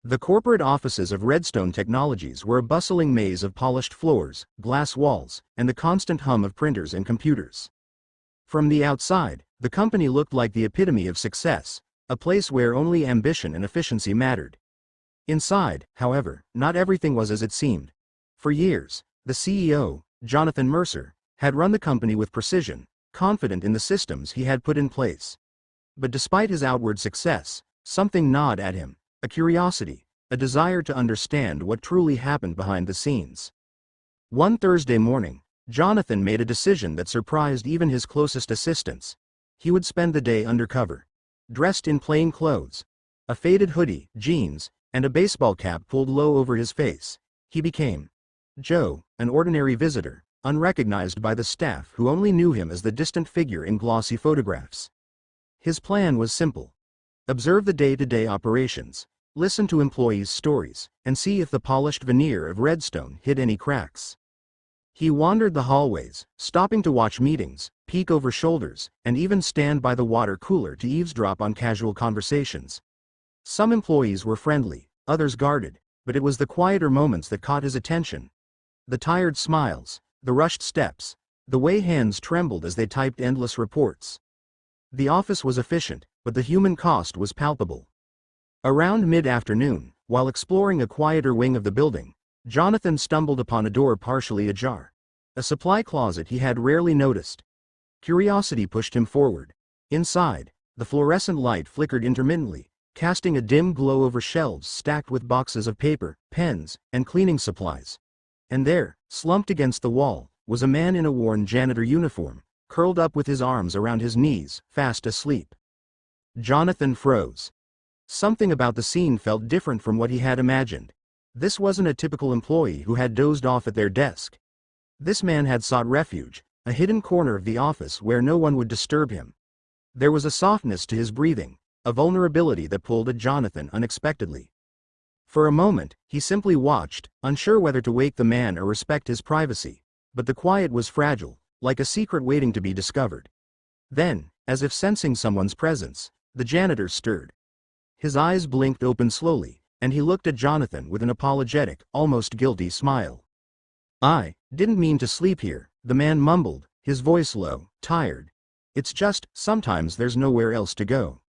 The corporate offices of Redstone Technologies were a bustling maze of polished floors, glass walls, and the constant hum of printers and computers. From the outside, the company looked like the epitome of success, a place where only ambition and efficiency mattered. Inside, however, not everything was as it seemed. For years, the CEO, Jonathan Mercer, had run the company with precision, confident in the systems he had put in place. But despite his outward success, something gnawed at him, a curiosity, a desire to understand what truly happened behind the scenes. One Thursday morning, Jonathan made a decision that surprised even his closest assistants. He would spend the day undercover. Dressed in plain clothes, a faded hoodie, jeans, and a baseball cap pulled low over his face, he became Joe, an ordinary visitor, unrecognized by the staff who only knew him as the distant figure in glossy photographs. His plan was simple. Observe the day-to-day operations, listen to employees' stories, and see if the polished veneer of Redstone hid any cracks. He wandered the hallways, stopping to watch meetings, peek over shoulders, and even stand by the water cooler to eavesdrop on casual conversations. Some employees were friendly, others guarded, but it was the quieter moments that caught his attention. The tired smiles, the rushed steps, the way hands trembled as they typed endless reports. The office was efficient, but the human cost was palpable. Around mid-afternoon, while exploring a quieter wing of the building, Jonathan stumbled upon a door partially ajar. A supply closet he had rarely noticed. Curiosity pushed him forward. Inside, the fluorescent light flickered intermittently, casting a dim glow over shelves stacked with boxes of paper, pens, and cleaning supplies. And there, slumped against the wall, was a man in a worn janitor uniform, curled up with his arms around his knees, fast asleep. Jonathan froze. Something about the scene felt different from what he had imagined. This wasn't a typical employee who had dozed off at their desk. This man had sought refuge, a hidden corner of the office where no one would disturb him. There was a softness to his breathing, a vulnerability that pulled at Jonathan unexpectedly. For a moment, he simply watched, unsure whether to wake the man or respect his privacy. But the quiet was fragile, like a secret waiting to be discovered. Then, as if sensing someone's presence, the janitor stirred. His eyes blinked open slowly, and he looked at Jonathan with an apologetic, almost guilty smile. "I didn't mean to sleep here," the man mumbled, his voice low, tired. "It's just, sometimes there's nowhere else to go."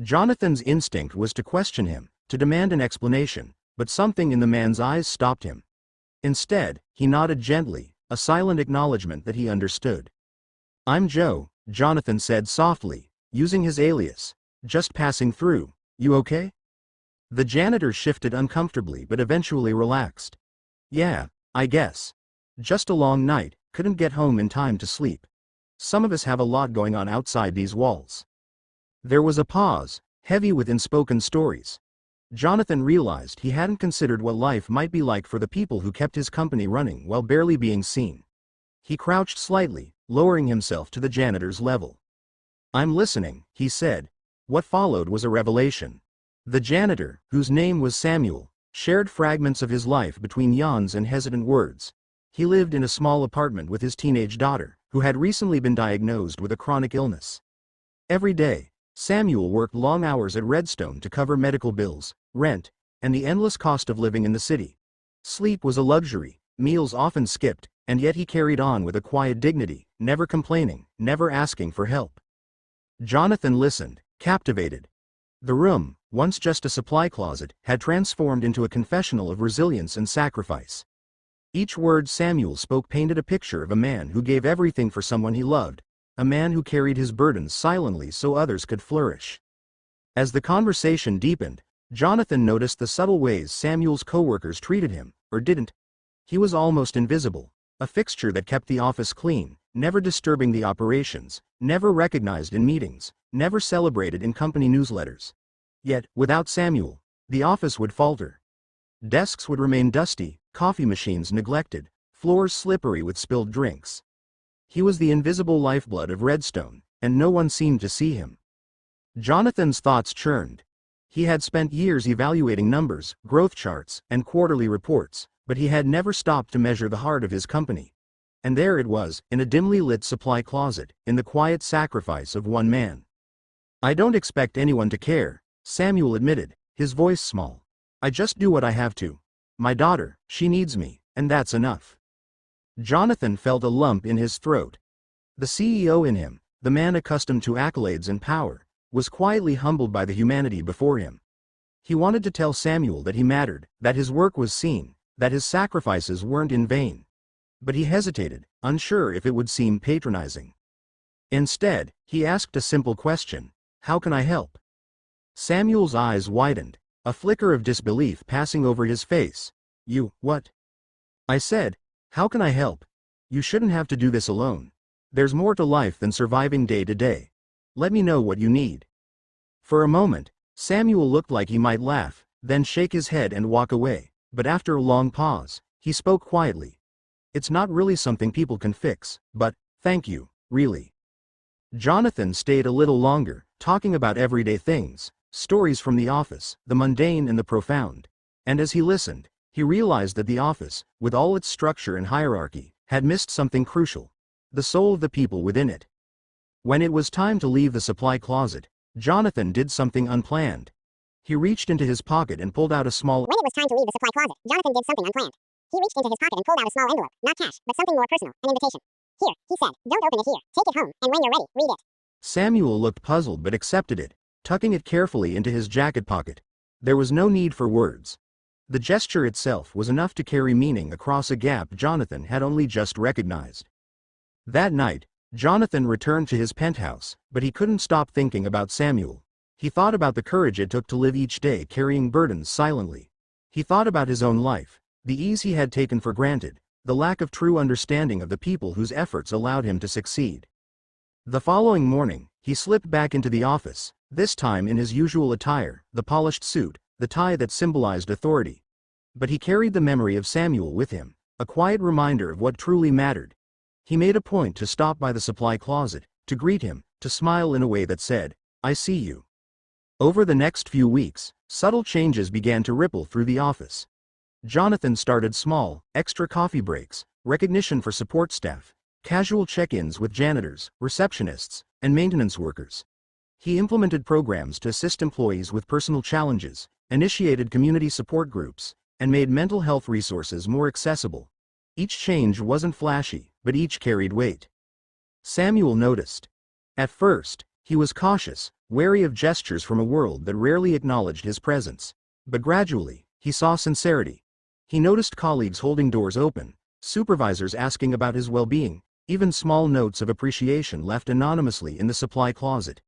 Jonathan's instinct was to question him, to demand an explanation, but something in the man's eyes stopped him. Instead, he nodded gently, a silent acknowledgement that he understood. "I'm Joe," Jonathan said softly, using his alias. "Just passing through. You okay?" The janitor shifted uncomfortably but eventually relaxed. "Yeah, I guess. Just a long night, couldn't get home in time to sleep. Some of us have a lot going on outside these walls." There was a pause, heavy with unspoken stories. Jonathan realized he hadn't considered what life might be like for the people who kept his company running while barely being seen. He crouched slightly, lowering himself to the janitor's level. "I'm listening," he said. What followed was a revelation. The janitor, whose name was Samuel, shared fragments of his life between yawns and hesitant words. He lived in a small apartment with his teenage daughter, who had recently been diagnosed with a chronic illness. Every day, Samuel worked long hours at Redstone to cover medical bills, rent, and the endless cost of living in the city. Sleep was a luxury, meals often skipped, and yet he carried on with a quiet dignity, never complaining, never asking for help. Jonathan listened, captivated. The room, once just a supply closet, had transformed into a confessional of resilience and sacrifice. Each word Samuel spoke painted a picture of a man who gave everything for someone he loved, a man who carried his burdens silently so others could flourish. As the conversation deepened, Jonathan noticed the subtle ways Samuel's coworkers treated him, or didn't. He was almost invisible, a fixture that kept the office clean, never disturbing the operations, never recognized in meetings, never celebrated in company newsletters. Yet, without Samuel, the office would falter. Desks would remain dusty, coffee machines neglected, floors slippery with spilled drinks. He was the invisible lifeblood of Redstone, and no one seemed to see him. Jonathan's thoughts churned. He had spent years evaluating numbers, growth charts, and quarterly reports, but he had never stopped to measure the heart of his company. And there it was, in a dimly lit supply closet, in the quiet sacrifice of one man. "I don't expect anyone to care," Samuel admitted, his voice small. I just do what I have to. My daughter, she needs me, and that's enough. Jonathan felt a lump in his throat. The CEO in him, the man accustomed to accolades and power, was quietly humbled by the humanity before him. He wanted to tell Samuel that he mattered, that his work was seen, that his sacrifices weren't in vain. But he hesitated, unsure if it would seem patronizing. Instead, he asked a simple question: how can I help? Samuel's eyes widened, a flicker of disbelief passing over his face. What? I said, how can I help? You shouldn't have to do this alone. There's more to life than surviving day to day. Let me know what you need. For a moment, Samuel looked like he might laugh, then shake his head and walk away, but after a long pause, he spoke quietly. It's not really something people can fix, but, thank you, really. Jonathan stayed a little longer, talking about everyday things, stories from the office, the mundane and the profound. And as he listened, he realized that the office, with all its structure and hierarchy, had missed something crucial: the soul of the people within it. When it was time to leave the supply closet, Jonathan did something unplanned. He reached into his pocket and pulled out a small... When it was time to leave the supply closet, Jonathan did something unplanned. He reached into his pocket and pulled out a small envelope, not cash, but something more personal, an invitation. Here, he said, don't open it here, take it home, and when you're ready, read it. Samuel looked puzzled but accepted it, tucking it carefully into his jacket pocket. There was no need for words. The gesture itself was enough to carry meaning across a gap Jonathan had only just recognized. That night, Jonathan returned to his penthouse, but he couldn't stop thinking about Samuel. He thought about the courage it took to live each day carrying burdens silently. He thought about his own life, the ease he had taken for granted, the lack of true understanding of the people whose efforts allowed him to succeed. The following morning, he slipped back into the office, this time in his usual attire, the polished suit, the tie that symbolized authority. But he carried the memory of Samuel with him, a quiet reminder of what truly mattered. He made a point to stop by the supply closet, to greet him, to smile in a way that said, I see you. Over the next few weeks, subtle changes began to ripple through the office. Jonathan started small, extra coffee breaks, recognition for support staff, casual check-ins with janitors, receptionists, and maintenance workers. He implemented programs to assist employees with personal challenges, initiated community support groups, and made mental health resources more accessible. Each change wasn't flashy, but each carried weight. Samuel noticed. At first, he was cautious, wary of gestures from a world that rarely acknowledged his presence. But gradually, he saw sincerity. He noticed colleagues holding doors open, supervisors asking about his well-being, even small notes of appreciation left anonymously in the supply closet.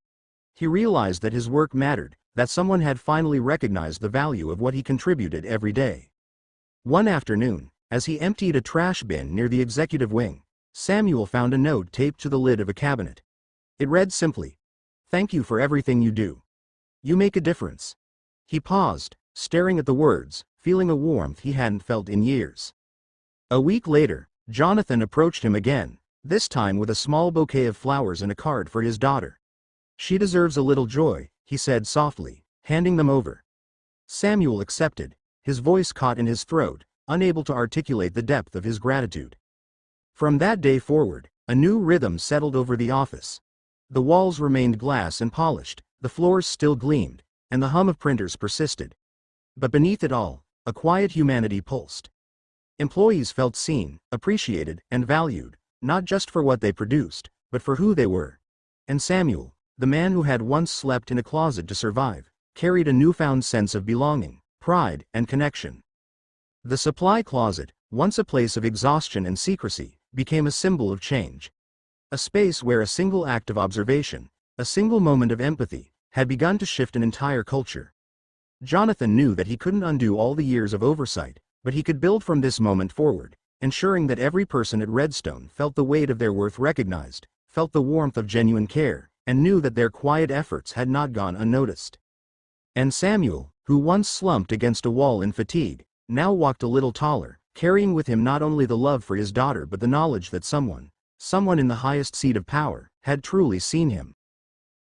He realized that his work mattered, that someone had finally recognized the value of what he contributed every day. One afternoon, as he emptied a trash bin near the executive wing, Samuel found a note taped to the lid of a cabinet. It read simply, "Thank you for everything you do. You make a difference." He paused, staring at the words, feeling a warmth he hadn't felt in years. A week later, Jonathan approached him again, this time with a small bouquet of flowers and a card for his daughter. "She deserves a little joy," he said softly, handing them over. Samuel accepted, his voice caught in his throat, unable to articulate the depth of his gratitude. From that day forward, a new rhythm settled over the office. The walls remained glass and polished, the floors still gleamed, and the hum of printers persisted. But beneath it all, a quiet humanity pulsed. Employees felt seen, appreciated, and valued, not just for what they produced, but for who they were. And Samuel, the man who had once slept in a closet to survive, carried a newfound sense of belonging, pride, and connection. The supply closet, once a place of exhaustion and secrecy, became a symbol of change. A space where a single act of observation, a single moment of empathy, had begun to shift an entire culture. Jonathan knew that he couldn't undo all the years of oversight, but he could build from this moment forward, ensuring that every person at Redstone felt the weight of their worth recognized, felt the warmth of genuine care, and knew that their quiet efforts had not gone unnoticed. And Samuel, who once slumped against a wall in fatigue, now walked a little taller, carrying with him not only the love for his daughter but the knowledge that someone in the highest seat of power, had truly seen him.